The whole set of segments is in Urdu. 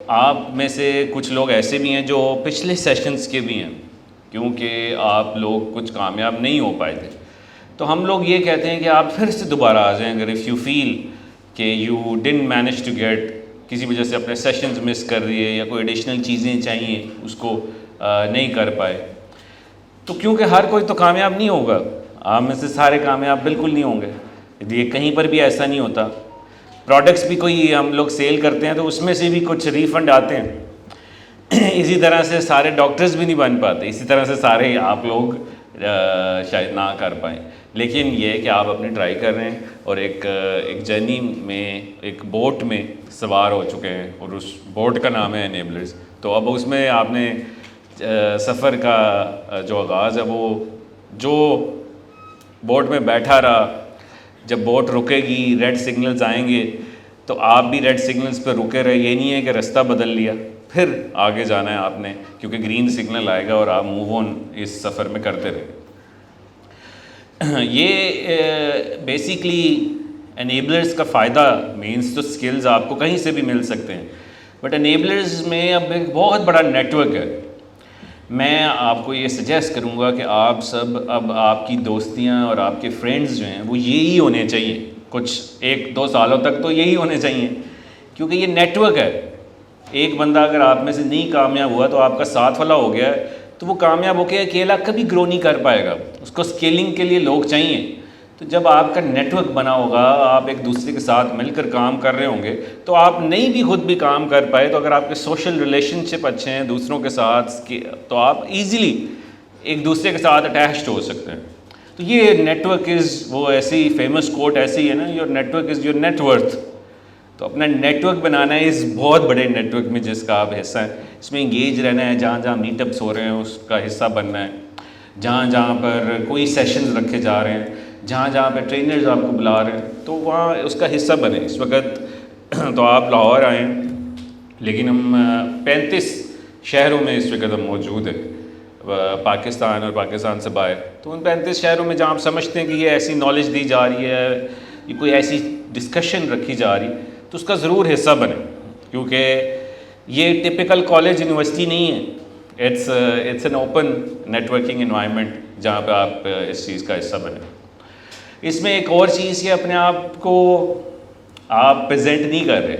آپ میں سے کچھ لوگ ایسے بھی ہیں جو پچھلے سیشنز کے بھی ہیں، کیونکہ آپ لوگ کچھ کامیاب نہیں ہو پائے تھے، تو ہم لوگ یہ کہتے ہیں کہ آپ پھر سے دوبارہ آ جائیں اگر اف یو فیل کہ you don't manage to get, کسی وجہ سے اپنے سیشنز مس کر دیے یا کوئی ایڈیشنل چیزیں چاہیے اس کو نہیں کر پائے، تو کیونکہ ہر کوئی تو کامیاب نہیں ہوگا، آپ میں سے سارے کامیاب بالکل نہیں ہوں گے، یہ کہیں پر بھی ایسا نہیں ہوتا۔ پروڈکٹس بھی کوئی ہم لوگ سیل کرتے ہیں تو اس میں سے بھی کچھ ریفنڈ آتے ہیں، اسی طرح سے سارے ڈاکٹرز بھی نہیں بن پاتے، اسی طرح سے سارے آپ لوگ شاید نہ کر پائیں، لیکن یہ کہ آپ اپنی ٹرائی کر رہے ہیں اور ایک جرنی میں ایک بوٹ میں سوار ہو چکے ہیں اور اس بوٹ کا نام ہے انیبلرز۔ تو اب اس میں آپ نے سفر کا جو آغاز ہے وہ جو بوٹ میں بیٹھا رہا، جب بوٹ رکے گی ریڈ سگنلز آئیں گے تو آپ بھی ریڈ سگنلز پہ رکے رہے، یہ نہیں ہے کہ رستہ بدل لیا پھر آگے جانا ہے آپ نے، کیونکہ گرین سگنل آئے گا اور آپ موو آن اس سفر میں کرتے رہے۔ یہ بیسیکلی انیبلرز کا فائدہ مینس تو سکلز آپ کو کہیں سے بھی مل سکتے ہیں، بٹ انیبلرز میں اب ایک بہت بڑا نیٹ ورک ہے۔ میں آپ کو یہ سجیسٹ کروں گا کہ آپ سب اب آپ کی دوستیاں اور آپ کے فرینڈز جو ہیں وہ یہی ہونے چاہیے، کچھ 1-2 سالوں تک تو یہی ہونے چاہیے، کیونکہ یہ نیٹ ورک ہے۔ ایک بندہ اگر آپ میں سے نہیں کامیاب ہوا تو آپ کا ساتھ والا ہو گیا تو وہ کامیاب ہو کے اکیلا کبھی گرو نہیں کر پائے گا، اس کو اسکیلنگ کے لیے لوگ چاہیے۔ تو جب آپ کا نیٹ ورک بنا ہوگا، آپ ایک دوسرے کے ساتھ مل کر کام کر رہے ہوں گے تو آپ نہیں بھی خود بھی کام کر پائے تو اگر آپ کے سوشل ریلیشن شپ اچھے ہیں دوسروں کے ساتھ تو آپ ایزیلی ایک دوسرے کے ساتھ اٹیچڈ ہو سکتے ہیں۔ تو یہ نیٹ ورک از، وہ ایسی فیمس کوٹ ایسی ہے نا، your network is your net worth. تو اپنا نیٹ ورک بنانا ہے اس بہت بڑے نیٹ ورک میں جس کا آپ حصہ ہیں، اس میں انگیج رہنا ہے، جہاں جہاں میٹ اپس ہو رہے ہیں اس کا حصہ بننا ہے، جہاں جہاں پر کوئی سیشنز رکھے جا رہے ہیں، جہاں جہاں پہ ٹرینرز آپ کو بلا رہے ہیں تو وہاں اس کا حصہ بنیں۔ اس وقت تو آپ لاہور آئیں لیکن ہم 35 شہروں میں اس وقت ہم موجود ہیں، پاکستان اور پاکستان سے باہر۔ تو ان 35 شہروں میں جہاں آپ سمجھتے ہیں کہ یہ ایسی نالج دی جا رہی ہے، یہ کوئی ایسی ڈسکشن رکھی جا رہی تو اس کا ضرور حصہ بنیں، کیونکہ یہ ٹپیکل کالج یونیورسٹی نہیں ہے، it's an open networking environment جہاں پہ آپ اس چیز کا حصہ بنیں۔ اس میں ایک اور چیز یہ اپنے آپ کو آپ پریزنٹ نہیں کر رہے،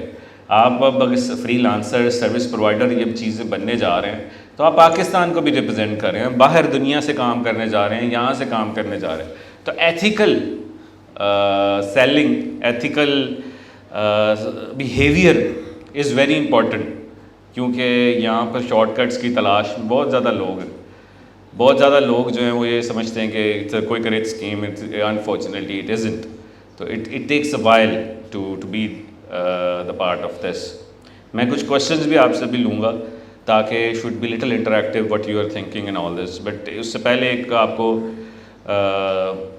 آپ اب فری لانسر سروس پرووائڈر یہ چیزیں بننے جا رہے ہیں تو آپ پاکستان کو بھی ریپرزینٹ کر رہے ہیں، باہر دنیا سے کام کرنے جا رہے ہیں، یہاں سے کام کرنے جا رہے ہیں۔ تو ethical selling, ethical behaviour is very important, کیونکہ یہاں پر شارٹ کٹس کی تلاش میں بہت زیادہ لوگ ہیں، بہت زیادہ لوگ جو ہیں وہ یہ سمجھتے ہیں کہ it's a quick rich scheme, unfortunately it isn't, تو it takes a while to be the part of this. میں کچھ کوشچنز بھی آپ سے بھی لوں گا تاکہ should be little interactive what you are thinking and all this, but اس سے پہلے ایک آپ کو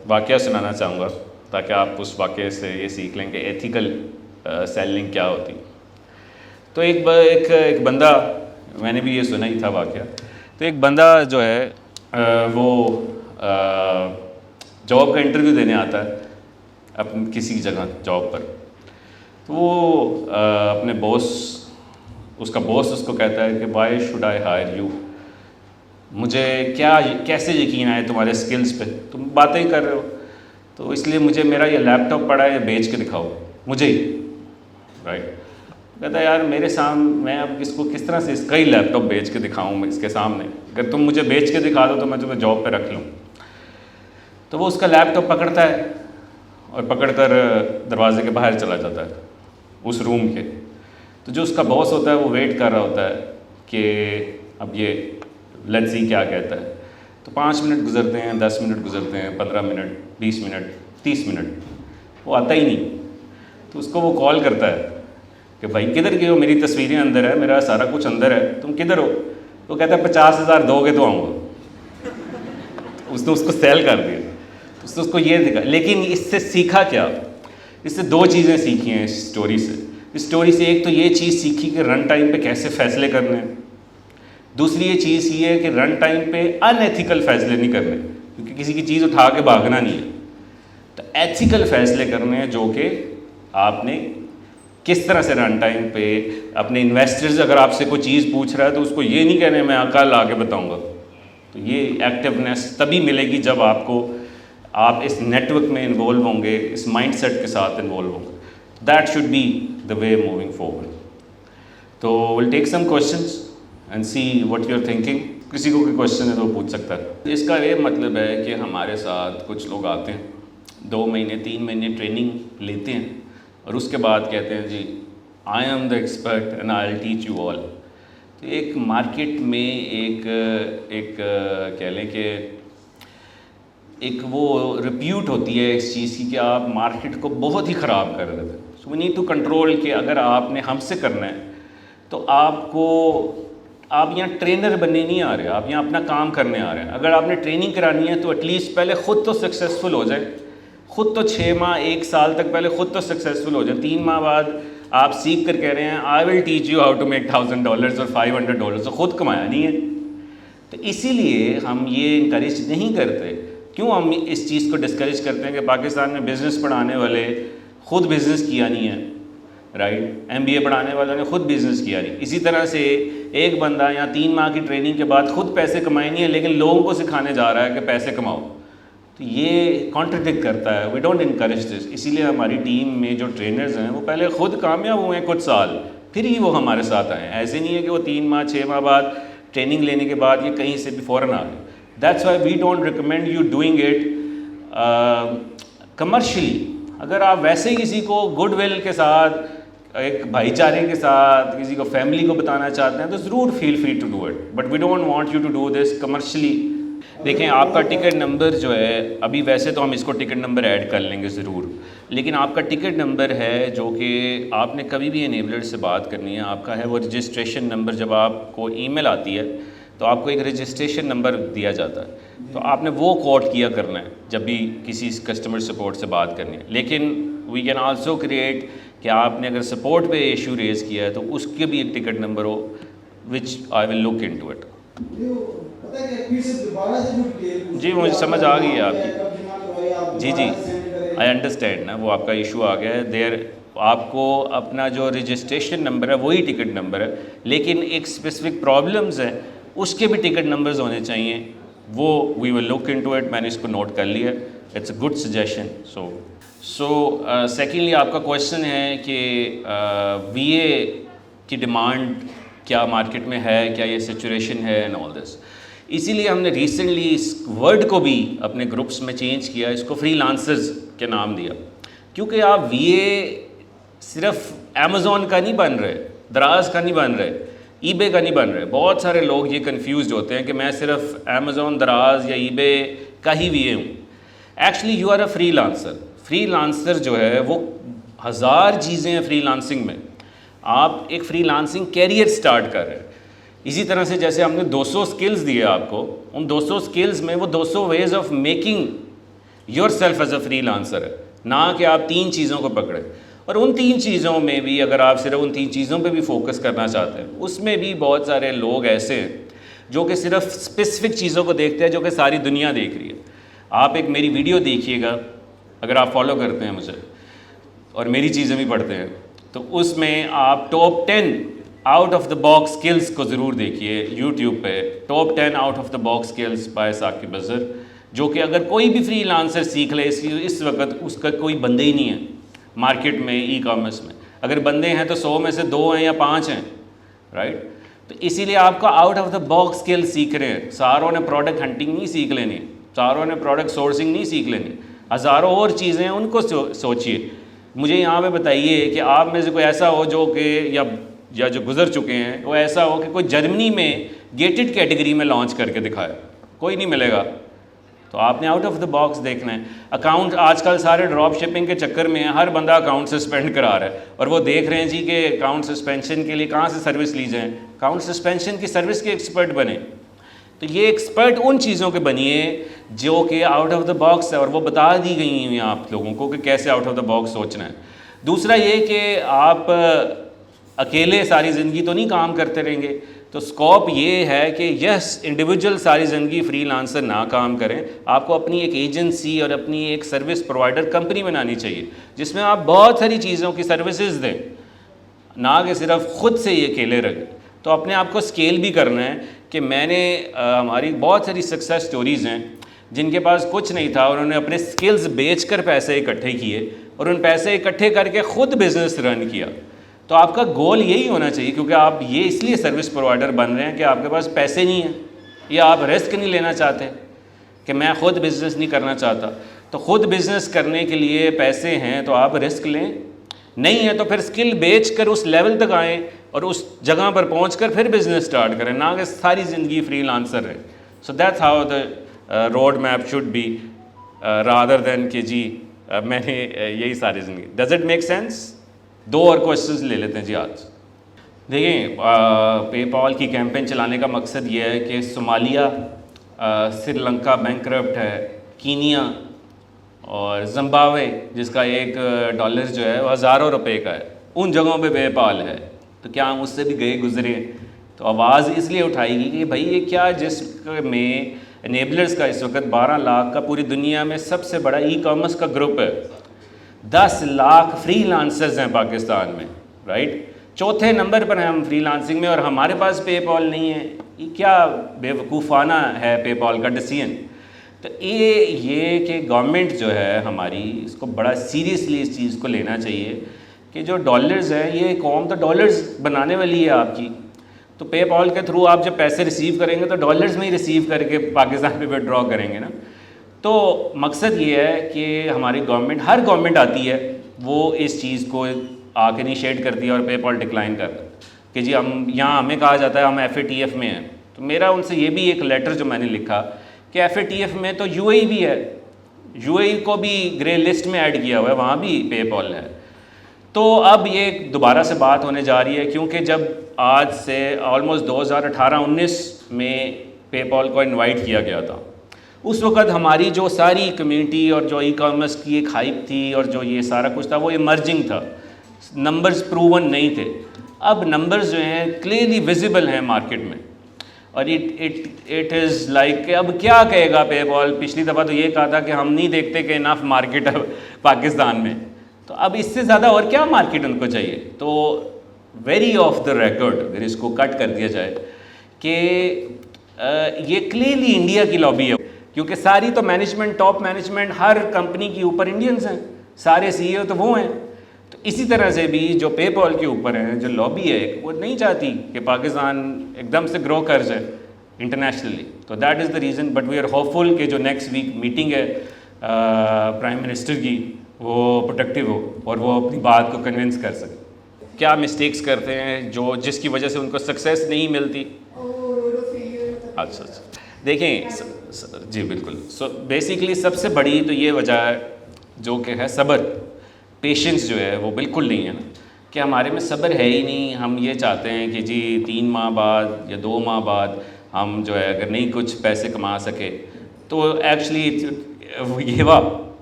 واقعہ سنانا چاہوں گا تاکہ آپ اس واقعے سے یہ سیکھ لیں کہ ایتھیکل سیلنگ کیا ہوتی۔ تو ایک بندہ، میں نے بھی یہ سنا ہی تھا واقعہ، تو ایک بندہ جو ہے وہ جاب کا انٹرویو دینے آتا ہے اپنی کسی جگہ جاب پر، تو وہ اپنے اس کا باس اس کو کہتا ہے کہ why should I hire you, مجھے کیسے یقین آئے تمہارے سکلز پہ، تم باتیں ہی کر رہے ہو، تو اس لیے مجھے میرا یہ لیپ ٹاپ پڑا ہے یہ بیچ کے دکھاؤ مجھے ہی، رائٹ۔ کہتا ہے یار میرے سامنے میں اب اس کو کس طرح سے اس کا ہی لیپ ٹاپ بیچ کے دکھاؤں اس کے سامنے، اگر تم مجھے بیچ کے دکھا دو تو میں تمہیں جاب پہ رکھ لوں۔ تو وہ اس کا لیپ ٹاپ پکڑتا ہے اور پکڑ کر دروازے کے باہر چلا جاتا ہے اس روم کے۔ تو جو اس کا باس ہوتا ہے وہ ویٹ کر رہا ہوتا ہے کہ اب یہ لیٹس سی کیا کہتا ہے۔ تو 5 منٹ گزرتے ہیں، 10 منٹ گزرتے ہیں، 15 منٹ، 20 منٹ، 30 منٹ، وہ آتا ہی نہیں۔ تو اس کو وہ کال کرتا ہے کہ بھائی کدھر گئے ہو، میری تصویریں اندر ہے، میرا سارا کچھ اندر ہے، تم کدھر ہو؟ وہ کہتا ہے 50,000 دو گے تو آؤں گا۔ اس نے اس کو سیل کر دیا، اس نے اس کو یہ دکھا۔ لیکن اس سے سیکھا کیا؟ اس سے 2 چیزیں سیکھی ہیں اس اسٹوری سے۔ اس اسٹوری سے ایک تو یہ چیز سیکھی کہ رن ٹائم پہ کیسے فیصلے کرنے ہیں، دوسری یہ چیز یہ ہے کہ رن ٹائم پہ ان ایتھیکل فیصلے نہیں کرنے، کیونکہ کسی کی چیز اٹھا کے بھاگنا نہیں ہے، تو ایتھیکل فیصلے کرنے ہیں جو کہ آپ نے کس طرح سے رن ٹائم پہ اپنے انویسٹرز اگر آپ سے کوئی چیز پوچھ رہا ہے تو اس کو یہ نہیں کہنا میں کل آ کے بتاؤں گا. تو یہ ایکٹیونیس تبھی ملے گی جب آپ اس نیٹ ورک میں انوالو ہوں گے, اس مائنڈ سیٹ کے ساتھ انوالو ہوں گے. That should be the way moving forward. تو will take some questions and see what you are thinking. کسی کو کوئی کوشچن ہے تو وہ پوچھ سکتا ہے. اس کا یہ مطلب ہے کہ ہمارے ساتھ کچھ لوگ آتے ہیں, 2 مہینے 3 مہینے ٹریننگ لیتے ہیں اور اس کے بعد کہتے ہیں جی I am the expert and I will teach you all. تو ایک مارکیٹ میں ایک کہہ لیں کہ ایک وہ ریپیوٹ ہوتی ہے اس چیز کی کہ آپ مارکیٹ کو بہت ہی خراب کر دیتے ہیں. سو وی نیڈ ٹو کنٹرول کہ اگر آپ نے ہم سے کرنا ہے تو آپ یہاں ٹرینر بننے نہیں آ رہے, آپ یہاں اپنا کام کرنے آ رہے ہیں. اگر آپ نے ٹریننگ کرانی ہے تو ایٹ لیسٹ پہلے خود تو سکسیزفل ہو جائیں, خود تو 6 ماہ 1 سال تک پہلے خود تو سکسیزفل ہو جائیں. 3 ماہ بعد آپ سیکھ کر کہہ رہے ہیں I will teach you how to make $1,000 اور $500, تو خود کمایا نہیں ہے. تو اسی لیے ہم یہ انکریج نہیں کرتے. کیوں ہم اس چیز کو ڈسکریج کرتے ہیں کہ پاکستان میں بزنس پڑھانے والے خود بزنس کیا نہیں ہے, رائٹ. MBA پڑھانے والوں نے خود بزنس کیا نہیں. اسی طرح سے ایک بندہ یہاں 3 ماہ کی ٹریننگ کے بعد خود پیسے کمائے نہیں ہے لیکن لوگوں کو سکھانے جا رہا ہے کہ پیسے کماؤ. تو یہ کانٹرڈکٹ کرتا ہے. وی ڈونٹ انکریج دس. اسی لیے ہماری ٹیم میں جو ٹرینرز ہیں وہ پہلے خود کامیاب ہوئے ہیں کچھ سال, پھر ہی وہ ہمارے ساتھ آئے ہیں. ایسے نہیں ہے کہ وہ 3 ماہ 6 ماہ بعد ٹریننگ لینے کے بعد یہ کہیں سے بھی فوراً آ گئے. That's why we don't recommend you doing it commercially. اگر آپ ویسے ہی کسی کو گڈ ول کے ساتھ, ایک بھائی چارے کے ساتھ کسی کو فیملی کو بتانا چاہتے ہیں تو ضرور feel free to do it, but we don't want you to do this commercially. دیکھیں آپ کا ٹکٹ نمبر جو ہے, ابھی ویسے تو ہم اس کو ٹکٹ نمبر ایڈ کر لیں گے ضرور, لیکن آپ کا ٹکٹ نمبر ہے جو کہ آپ نے کبھی بھی انیبلر سے بات کرنی ہے, آپ کا ہے وہ رجسٹریشن نمبر. جب آپ کو ای میل آتی ہے تو آپ کو ایک رجسٹریشن نمبر دیا جاتا ہے, تو آپ نے وہ کوٹ کیا کرنا ہے جب بھی کسی کسٹمر سپورٹ سے بات کرنی ہے. لیکن وی کین آلسو کریٹ کہ آپ نے اگر سپورٹ پہ ایشو ریز کیا ہے تو اس کے بھی ایک ٹکٹ نمبر ہو which I will look in to it. جی مجھے سمجھ آ گئی ہے آپ کی. جی آئی انڈرسٹینڈ نا, وہ آپ کا ایشو آ گیا ہے. دیر آپ کو اپنا جو رجسٹریشن نمبر ہے وہی ٹکٹ نمبر ہے, لیکن ایک اسپیسیفک پرابلمز ہیں اس کے بھی ٹکٹ نمبرز ہونے چاہیے. وہ وی ول لک ان ٹو اٹ. میں نے اس کو نوٹ کر لیا, it's a good suggestion. So secondly آپ کا کویشچن ہے کہ وی اے کی ڈیمانڈ کیا مارکیٹ میں ہے, کیا یہ سچوریشن ہے اینڈ آل دس. اسی لیے ہم نے ریسنٹلی اس ورڈ کو بھی اپنے گروپس میں چینج کیا, اس کو فری لانسرز کے نام دیا. کیونکہ آپ وی اے صرف امیزون کا نہیں بن رہے, دراز کا نہیں بن رہے, ای بے کا نہیں بن رہے. بہت سارے لوگ یہ کنفیوزڈ ہوتے ہیں کہ میں صرف امیزون, دراز یا ای بے کا ہی وی اے ہوں. Actually you are a freelancer. Freelancer جو ہے وہ 1000 چیزیں ہیں فری لانسنگ میں. آپ ایک فری لانسنگ کیریئر سٹارٹ کر رہے ہیں. اسی طرح سے جیسے ہم نے 200 سکلز دیے آپ کو, ان 200 سکلز میں وہ 200 ways of making yourself as a freelancer ہے, نہ کہ آپ 3 چیزوں کو پکڑیں. اور ان 3 چیزوں میں بھی اگر آپ صرف ان 3 چیزوں پہ بھی فوکس کرنا چاہتے ہیں, اس میں بھی بہت سارے لوگ ایسے ہیں جو کہ صرف اسپیسیفک چیزوں کو دیکھتے ہیں جو کہ ساری دنیا دیکھ رہی ہے. آپ ایک میری ویڈیو دیکھیے گا, اگر آپ فالو کرتے ہیں مجھے اور میری چیزیں بھی پڑھتے ہیں, تو اس میں آپ top 10 out of the box skills کو ضرور دیکھیے یوٹیوب پہ. Top 10 out of the box skills by Saqib Azhar, جو کہ اگر کوئی بھی فری لانسر سیکھ لے, اس وقت اس کا کوئی بندے ہی نہیں ہے مارکیٹ میں, ای کامرس میں. اگر بندے ہیں تو 100 میں سے 2 ہیں یا 5 ہیں, رائٹ. تو اسی لیے آپ کو out of the box skill سیکھ رہے ہیں. ساروں نے پروڈکٹ ہنٹنگ نہیں سیکھ لینی, ساروں نے پروڈکٹ سورسنگ نہیں سیکھ لینی, ہزاروں اور چیزیں ہیں, ان کو سوچیے. مجھے یہاں پہ بتائیے کہ آپ میں سے کوئی ایسا ہو جو کہ یا جو گزر چکے ہیں, وہ ایسا ہو کہ کوئی جرمنی میں گیٹڈ کیٹیگری میں لانچ کر کے دکھائے. کوئی نہیں ملے گا. تو آپ نے آؤٹ آف دا باکس دیکھنا ہے. اکاؤنٹ آج کل سارے ڈراپ شپنگ کے چکر میں ہیں, ہر بندہ اکاؤنٹ سسپینڈ کرا رہا ہے, اور وہ دیکھ رہے ہیں جی کہ اکاؤنٹ سسپینشن کے لیے کہاں سے سروس لی جائیں. اکاؤنٹ سسپینشن کی سروس کے ایکسپرٹ بنے. تو یہ ایکسپرٹ ان چیزوں کے بنیے جو کہ آؤٹ آف دا باکس ہے, اور وہ بتا دی گئی ہیں آپ لوگوں کو کہ کیسے آؤٹ آف دا باکس سوچنا ہے. دوسرا یہ کہ آپ اکیلے ساری زندگی تو نہیں کام کرتے رہیں گے. تو اسکوپ یہ ہے کہ یس انڈیویجول ساری زندگی فری لانسر نہ کام کریں. آپ کو اپنی ایک ایجنسی اور اپنی ایک سروس پرووائڈر کمپنی بنانی چاہیے, جس میں آپ بہت ساری چیزوں کی سروسز دیں. نہ کہ صرف خود سے یہ کیلے رکھیں. تو اپنے آپ کو اسکیل بھی کرنا ہے کہ میں نے ہماری بہت ساری سکسیس سٹوریز ہیں جن کے پاس کچھ نہیں تھا اور انہوں نے اپنے سکلز بیچ کر پیسے اکٹھے کیے اور ان پیسے اکٹھے کر کے خود بزنس رن کیا. تو آپ کا گول یہی ہونا چاہیے, کیونکہ آپ یہ اس لیے سروس پرووائڈر بن رہے ہیں کہ آپ کے پاس پیسے نہیں ہیں یا آپ رسک نہیں لینا چاہتے کہ میں خود بزنس نہیں کرنا چاہتا. تو خود بزنس کرنے کے لیے پیسے ہیں تو آپ رسک لیں, نہیں ہے تو پھر اسکل بیچ کر اس لیول تک آئیں اور اس جگہ پر پہنچ کر پھر بزنس سٹارٹ کریں, نہ کہ ساری زندگی فری لانسر رہے. So that's how the road map should be rather than کہ جی میں نے یہی ساری زندگی. Does it make sense? 2 اور کوشچنز لے لیتے ہیں جی آج. دیکھیں, پے پال کی کیمپین چلانے کا مقصد یہ ہے کہ صومالیہ, سری لنکا بینکرپٹ ہے, کینیا اور زمبابوے جس کا $1 جو ہے وہ ہزاروں روپے کا ہے, ان جگہوں پہ پے پال ہے. تو کیا ہم اس سے بھی گئے گزرے؟ تو آواز اس لیے اٹھائی گئی کہ بھائی یہ کیا, جس میں انیبلرز کا اس وقت 12 لاکھ کا پوری دنیا میں سب سے بڑا ای کامرس کا گروپ ہے, 10 لاکھ فری لانسرز ہیں پاکستان میں, رائٹ, 4تھے نمبر پر ہیں ہم فری لانسنگ میں, اور ہمارے پاس پے پال نہیں ہے. یہ کیا بے وقوفانہ ہے پے پال کا ڈیسیژن. تو یہ کہ گورنمنٹ جو ہے ہماری اس کو بڑا سیریسلی اس چیز کو لینا چاہیے کہ جو ڈالرز ہیں, یہ قوم تو ڈالرز بنانے والی ہے آپ کی, تو پے پال کے تھرو آپ جب پیسے ریسیو کریں گے تو ڈالرز میں ہی ریسیو کر کے پاکستان پہ وڈرا کریں گے نا. تو مقصد یہ ہے کہ ہماری گورنمنٹ, ہر گورنمنٹ آتی ہے وہ اس چیز کو آ کے انیشیٹ کرتی ہے اور پے پال ڈکلائن کرتا ہے کہ جی ہم یہاں, ہمیں کہا جاتا ہے ہم FATF میں ہیں. تو میرا ان سے یہ بھی ایک لیٹر جو میں نے لکھا کہ FATF میں تو UAE بھی ہے, UAE کو بھی گرے لسٹ میں ایڈ کیا ہوا ہے, وہاں بھی پے پال ہے. تو اب یہ دوبارہ سے بات ہونے جا رہی ہے, کیونکہ جب آج سے آلموسٹ 2018-19 میں پے پال کو انوائٹ کیا گیا تھا, اس وقت ہماری جو ساری کمیونٹی اور جو ای کامرس کی ایک ہائپ تھی اور جو یہ سارا کچھ تھا وہ ایمرجنگ تھا, نمبرز پروون نہیں تھے. اب نمبرز جو ہیں کلیئرلی ویزیبل ہیں مارکیٹ میں, اور اٹ از لائک کہ اب کیا کہے گا پے پال. پچھلی دفعہ تو یہ کہا تھا کہ ہم نہیں دیکھتے کہ انف مارکیٹ ہے پاکستان میں, تو اب اس سے زیادہ اور کیا مارکیٹ ان کو چاہیے. تو ویری آف دا ریکارڈ اگر اس کو کٹ کر دیا جائے کہ یہ کلیئرلی انڈیا کی لابی ہے, کیونکہ ساری تو مینجمنٹ, ٹاپ مینجمنٹ ہر کمپنی کے اوپر انڈینز ہیں, سارے CEO تو وہ ہیں. تو اسی طرح سے بھی جو پے پال کے اوپر ہیں, جو لابی ہے وہ نہیں چاہتی کہ پاکستان ایک دم سے گرو کر جائے انٹرنیشنلی. تو that is the reason, but we are hopeful کہ جو نیکسٹ ویک میٹنگ ہے پرائم منسٹر کی وہ پروڈکٹیو ہو اور وہ اپنی بات کو کنونس کر سکے. کیا مسٹیکس کرتے ہیں جو جس کی وجہ سے ان کو سکسیس نہیں ملتی؟ اچھا دیکھیں جی بالکل. سو بیسیکلی سب سے بڑی تو یہ وجہ ہے جو کہ ہے صبر, پیشنس جو ہے وہ بالکل نہیں ہے نا, کہ ہمارے میں صبر ہے ہی نہیں. ہم یہ چاہتے ہیں کہ جی 3 ماہ بعد یا 2 ماہ بعد ہم جو ہے اگر نہیں کچھ پیسے کما سکے تو ایکچولی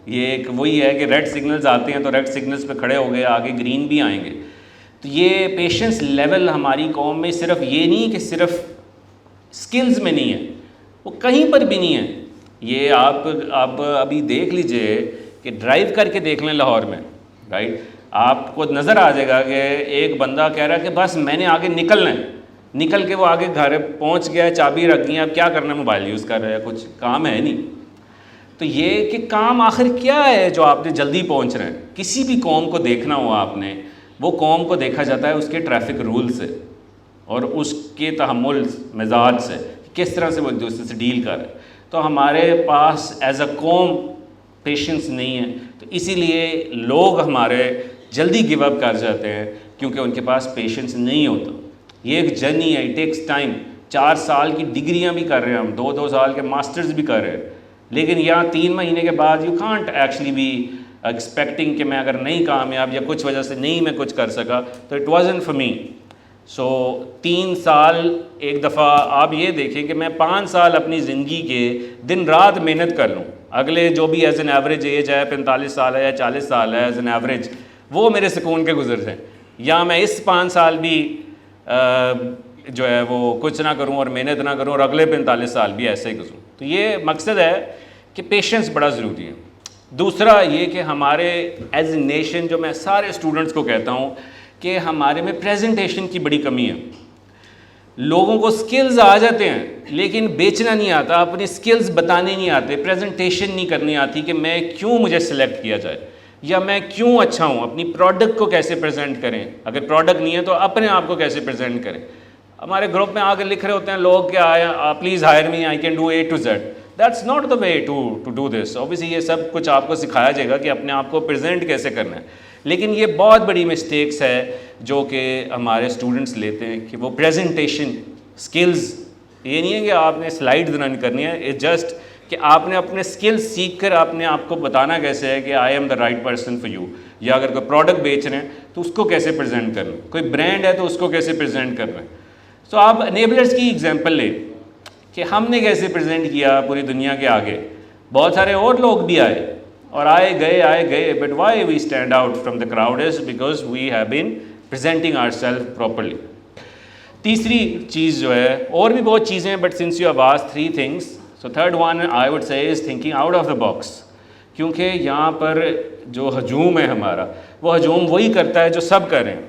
یہ ایک وہی ہے کہ ریڈ سگنلز آتے ہیں تو ریڈ سگنلز پہ کھڑے ہو گئے, آگے گرین بھی آئیں گے. تو یہ پیشنس لیول ہماری قوم میں صرف یہ نہیں کہ صرف سکلز میں نہیں ہے, وہ کہیں پر بھی نہیں ہے. یہ آپ ابھی دیکھ لیجئے کہ ڈرائیو کر کے دیکھ لیں لاہور میں, رائٹ, آپ کو نظر آ جائے گا کہ ایک بندہ کہہ رہا ہے کہ بس میں نے آگے نکلنا ہے, نکل کے وہ آگے گھر پہنچ گیا, چابی رکھ دی, اب کیا کرنا ہے, موبائل یوز کر رہا ہے, کچھ کام ہے نہیں. تو یہ کہ کام آخر کیا ہے جو آپ نے جلدی پہنچ رہے ہیں. کسی بھی قوم کو دیکھنا ہو آپ نے, وہ قوم کو دیکھا جاتا ہے اس کے ٹریفک رول سے اور اس کے تحمل مزاج سے, کس طرح سے وہ ایک دوسرے سے ڈیل کر رہے ہیں. تو ہمارے پاس ایز اے قوم پیشنس نہیں ہے, تو اسی لیے لوگ ہمارے جلدی گیو اپ کر جاتے ہیں کیونکہ ان کے پاس پیشنس نہیں ہوتا. یہ ایک جرنی ہے, اٹ ٹیکس ٹائم. 4 سال کی ڈگریاں بھی کر رہے ہیں ہم, 2 سال کے ماسٹرز بھی کر رہے ہیں, لیکن یہاں 3 مہینے کے بعد you can't actually be expecting کہ میں اگر نہیں کامیاب یا کچھ وجہ سے نہیں میں کچھ کر سکا تو اٹ وازنٹ فار می. سو 3 سال ایک دفعہ آپ یہ دیکھیں کہ میں 5 سال اپنی زندگی کے دن رات محنت کر لوں, اگلے جو بھی ایز این ایوریج ایج ہے 45 سال ہے یا 40 سال ہے ایز این ایوریج, وہ میرے سکون کے گزر جائیں, یا میں اس 5 سال بھی جو ہے وہ کچھ نہ کروں اور محنت نہ کروں اور اگلے 45 سال بھی ایسے ہی گزروں. تو یہ مقصد ہے کہ پیشنس بڑا ضروری ہے. دوسرا یہ کہ ہمارے ایز اے نیشن, جو میں سارے اسٹوڈنٹس کو کہتا ہوں کہ ہمارے میں پریزنٹیشن کی بڑی کمی ہے. لوگوں کو سکلز آ جاتے ہیں لیکن بیچنا نہیں آتا, اپنی سکلز بتانے نہیں آتے, پریزنٹیشن نہیں کرنی آتی کہ میں کیوں مجھے سلیکٹ کیا جائے یا میں کیوں اچھا ہوں, اپنی پروڈکٹ کو کیسے پریزنٹ کریں, اگر پروڈکٹ نہیں ہے تو اپنے آپ کو کیسے پریزنٹ کریں. ہمارے گروپ میں آ کے لکھ رہے ہوتے ہیں لوگ کہ please hire me, I can do A to Z. That's not the way to do this. Obviously یہ سب کچھ آپ کو سکھایا جائے گا کہ اپنے آپ کو پریزنٹ کیسے کرنا ہے, لیکن یہ بہت بڑی مسٹیکس ہے جو کہ ہمارے اسٹوڈنٹس لیتے ہیں کہ وہ پریزنٹیشن اسکلز, یہ نہیں ہے کہ آپ نے سلائڈ رن کرنی ہے, اٹ جسٹ کہ آپ نے اپنے اسکلز سیکھ کر اپنے آپ کو بتانا کیسے ہے کہ آئی am the right person for you. یا اگر کوئی پروڈکٹ بیچ رہے ہیں تو اس کو کیسے پریزنٹ کرنا ہے, کوئی برانڈ ہے تو اس کو کیسے پریزنٹ کرنا ہے. تو آپ انیبلرز کی ایگزامپل لیں کہ ہم نے کیسے پریزنٹ کیا پوری دنیا کے آگے. بہت سارے اور لوگ بھی آئے اور آئے گئے, but why we stand out from the crowd is because we have been presenting ourselves properly. تیسری چیز جو ہے, اور بھی بہت چیزیں ہیں but since you have asked 3 things, so third one I would say is thinking out of the box. کیونکہ یہاں پر جو ہجوم ہے ہمارا, وہ ہجوم وہی کرتا ہے جو سب کر رہے ہیں,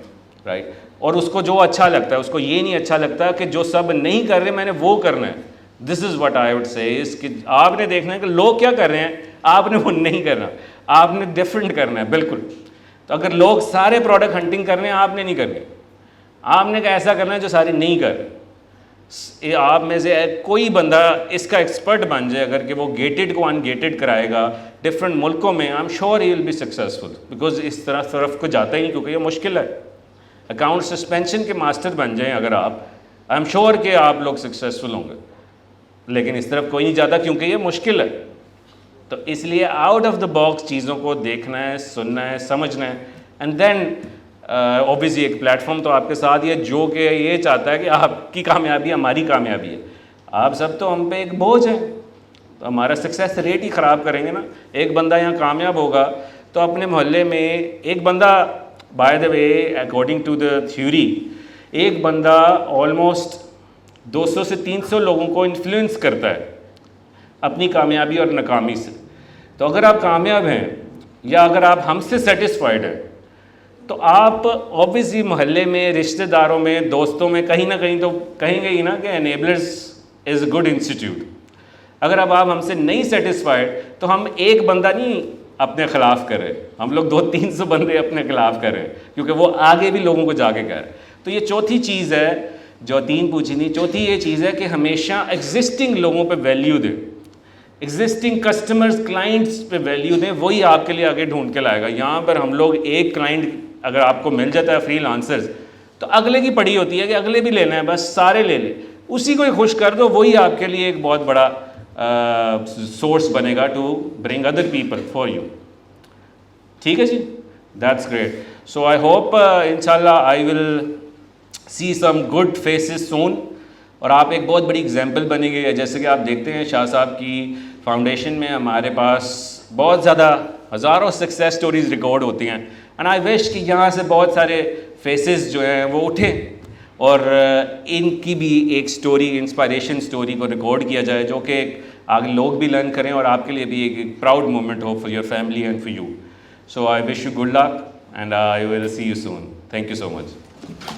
رائٹ. اور اس کو جو اچھا لگتا ہے, اس کو یہ نہیں اچھا لگتا کہ جو سب نہیں کر رہے میں نے وہ کرنا ہے. دس is what I would say از کہ آپ نے دیکھنا ہے کہ لوگ کیا کر رہے ہیں, آپ نے وہ نہیں کرنا, آپ نے ڈفرینٹ کرنا ہے بالکل. تو اگر لوگ سارے پروڈکٹ ہنٹنگ کر رہے ہیں, آپ نے نہیں کرنی, آپ نے ایسا کرنا ہے جو سارے نہیں کر رہے. آپ میں سے کوئی بندہ اس کا ایکسپرٹ بن جائے اگر کہ وہ گیٹڈ کو ان گیٹڈ کرائے گا ڈفرینٹ ملکوں میں, I am sure he will be successful, because اس طرف کو جاتا ہی نہیں کیونکہ یہ مشکل ہے. اکاؤنٹ سسپینشن کے ماسٹر بن جائیں اگر آپ, آئی ایم شیور کہ آپ لوگ سکسیزفل ہوں گے, لیکن اس طرف کوئی نہیں جاتا کیونکہ یہ مشکل ہے. تو اس لیے آؤٹ آف دا باکس چیزوں کو دیکھنا ہے, سننا ہے, سمجھنا ہے, اینڈ دین اوبیسلی ایک پلیٹ فارم تو آپ کے ساتھ ہی ہے جو کہ یہ چاہتا ہے کہ آپ کی کامیابی ہماری کامیابی ہے. آپ سب تو ہم پہ ایک بوجھ ہیں, تو ہمارا سکسیس ریٹ ہی خراب کریں گے نا. ایک بندہ یہاں کامیاب ہوگا تو اپنے محلے میں ایک بندہ, by the way according to the theory, ایک بندہ آلموسٹ 200 سے 300 لوگوں کو انفلوئنس کرتا ہے اپنی کامیابی اور ناکامی سے. تو اگر آپ کامیاب ہیں یا اگر آپ ہم سے سیٹسفائڈ ہیں تو آپ اوبیسلی محلے میں, رشتہ داروں میں, دوستوں میں کہیں نہ کہیں تو کہیں گے ہی نا کہ enablers is a good institute. اگر اب آپ ہم سے نہیں سیٹسفائڈ تو ہم ایک بندہ نہیں اپنے خلاف کر رہے, ہم لوگ 200-300 بندے اپنے خلاف کر رہے ہیں کیونکہ وہ آگے بھی لوگوں کو جا کے کہہ رہے ہیں. تو یہ چوتھی چیز ہے جو 3 پوچھی نہیں, چوتھی یہ چیز ہے کہ ہمیشہ ایگزسٹنگ لوگوں پہ ویلیو دیں, ایگزسٹنگ کسٹمرز کلائنٹس پہ ویلیو دیں, وہی آپ کے لیے آگے ڈھونڈ کے لائے گا. یہاں پر ہم لوگ ایک کلائنٹ اگر آپ کو مل جاتا ہے فری لانسرز تو اگلے کی پڑی ہوتی ہے کہ اگلے بھی لینا ہے, بس سارے لے لیں, اسی کو ہی خوش کر دو, وہی آپ کے لیے ایک بہت بڑا سورس بنے گا to bring other people for you. ٹھیک ہے جی, that's great. So I hope انشاءاللہ I will C some good phases سون, اور آپ ایک بہت بڑی ایگزامپل بنے گے. جیسے کہ آپ دیکھتے ہیں شاہ صاحب کی فاؤنڈیشن میں ہمارے پاس بہت زیادہ ہزاروں سکسیس سٹوریز ریکارڈ ہوتی ہیں, اینڈ آئی وش کہ یہاں سے بہت سارے فیسز جو ہیں وہ اٹھیں اور ان کی بھی ایک سٹوری, انسپائریشن سٹوری کو ریکارڈ کیا جائے جو کہ آگے لوگ بھی لرن کریں اور آپ کے لیے بھی ایک پراؤڈ مومنٹ ہو for your family and for you. So I wish you good luck and I will see you soon. Thank you so much.